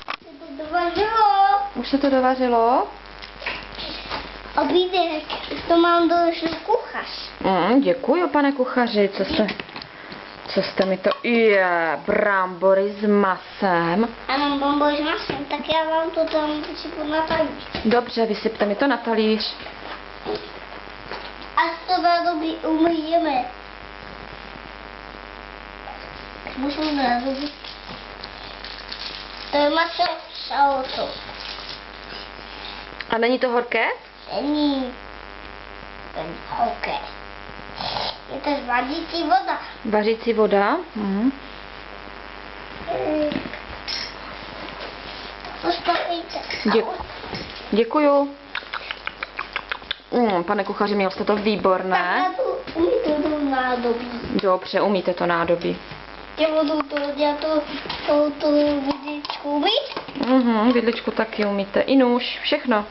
To dovařilo. Už se to dovařilo? Obídek, to mám došel kuchař. Děkuji, pane kuchaři, co jste mi to... brambory s masem. Ano, brambory s masem, tak já vám to tam vysypu na talíř. Dobře, vysypte mi to na talíř. Až to nádobí umyjeme. Musím nádobí. To je maso s auto. A není to horké? Není. Okay. Je to vařící voda. Vařící voda? Postavejte. Děkuju. Pane kuchaři, měl jste to výborné. Tak umíte to nádobí. Dobře, umíte to nádobí. Já budu to dělat tu vidličku umít. Vidličku taky umíte. I nůž, všechno.